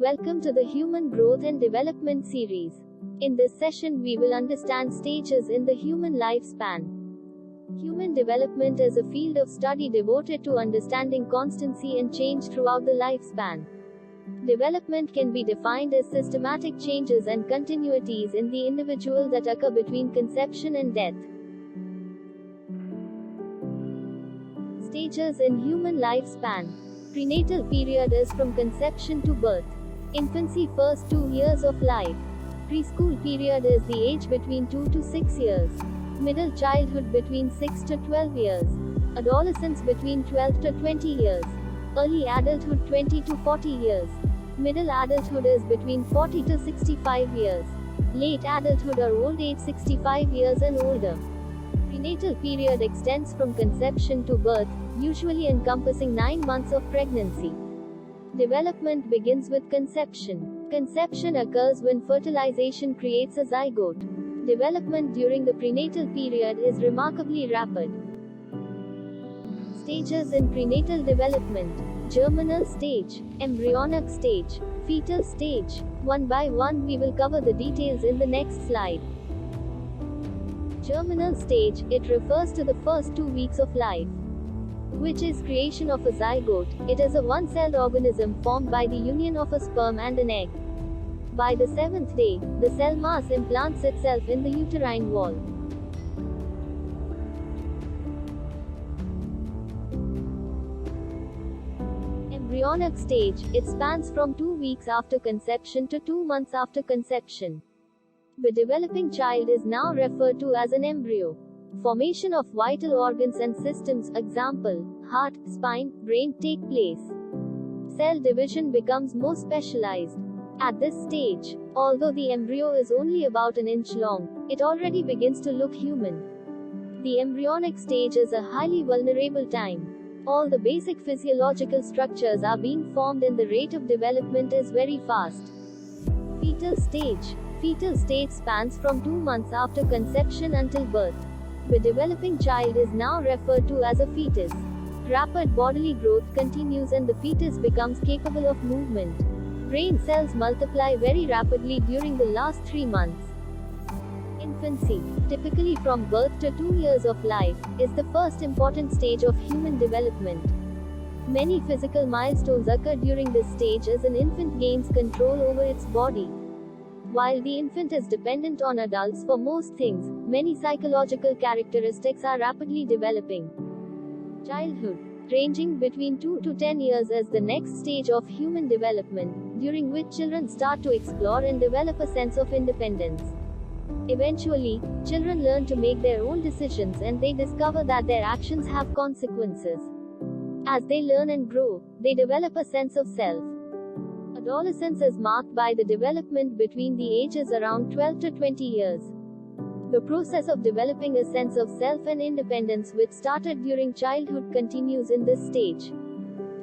Welcome to the Human Growth and Development series. In this session, we will understand stages in the human lifespan. Human development is a field of study devoted to understanding constancy and change throughout the lifespan. Development can be defined as systematic changes and continuities in the individual that occur between conception and death. Stages in human lifespan. Prenatal period is from conception to birth. Infancy, first 2 years of life. Preschool period is the age between 2 to 6 years. Middle childhood between 6 to 12 years. Adolescence between 12 to 20 years. Early adulthood 20 to 40 years. Middle adulthood is between 40 to 65 years. Late adulthood or old age 65 years and older. Prenatal period extends from conception to birth, usually encompassing 9 months of pregnancy. Development begins with conception. Conception occurs when fertilization creates a zygote. Development during the prenatal period is remarkably rapid. Stages in prenatal development. Germinal stage, embryonic stage, fetal stage. One by one we will cover the details in the next slide. Germinal stage, it refers to the first 2 weeks of life, which is creation of a zygote. It is a one-celled organism formed by the union of a sperm and an egg. By the 7th day, the cell mass implants itself in the uterine wall. Embryonic stage, it spans from 2 weeks after conception to 2 months after conception. The developing child is now referred to as an embryo. Formation of vital organs and systems, example, heart, spine, brain, take place. Cell division becomes more specialized. At this stage, although the embryo is only about an inch long, it already begins to look human. The embryonic stage is a highly vulnerable time. All the basic physiological structures are being formed and the rate of development is very fast. Fetal stage. Fetal stage spans from 2 months after conception until birth. The developing child is now referred to as a fetus. Rapid bodily growth continues and the fetus becomes capable of movement. Brain cells multiply very rapidly during the last 3 months. Infancy, typically from birth to 2 years of life, is the first important stage of human development. Many physical milestones occur during this stage as an infant gains control over its body. While the infant is dependent on adults for most things, many psychological characteristics are rapidly developing. Childhood, ranging between 2 to 10 years, is the next stage of human development, during which children start to explore and develop a sense of independence. Eventually, children learn to make their own decisions and they discover that their actions have consequences. As they learn and grow, they develop a sense of self. Adolescence is marked by the development between the ages around 12 to 20 years. The process of developing a sense of self and independence which started during childhood continues in this stage.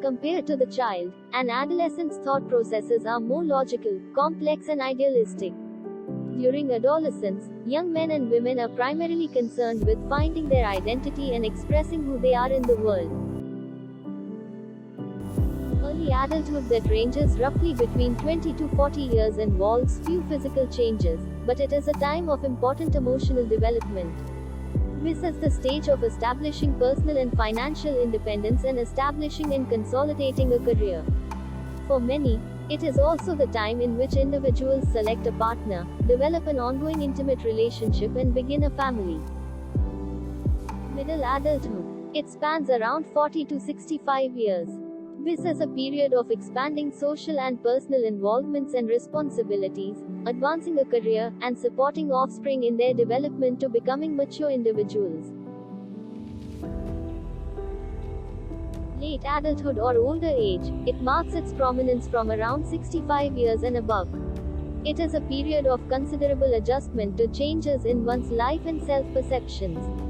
Compared to the child, an adolescent's thought processes are more logical, complex and idealistic. During adolescence, young men and women are primarily concerned with finding their identity and expressing who they are in the world. Early adulthood, that ranges roughly between 20 to 40 years, involves few physical changes, but it is a time of important emotional development. This is the stage of establishing personal and financial independence and establishing and consolidating a career. For many, it is also the time in which individuals select a partner, develop an ongoing intimate relationship and begin a family. Middle adulthood. It spans around 40 to 65 years. This is a period of expanding social and personal involvements and responsibilities, advancing a career, and supporting offspring in their development to becoming mature individuals. Late adulthood or older age, it marks its prominence from around 65 years and above. It is a period of considerable adjustment to changes in one's life and self-perceptions.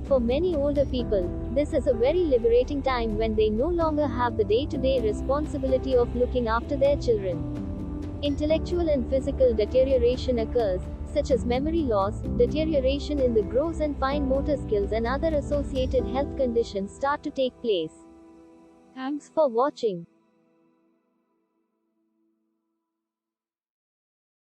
For many older people, this is a very liberating time when they no longer have the day-to-day responsibility of looking after their children. Intellectual and physical deterioration occurs, such as memory loss, deterioration in the gross and fine motor skills and other associated health conditions start to take place. Thanks for watching.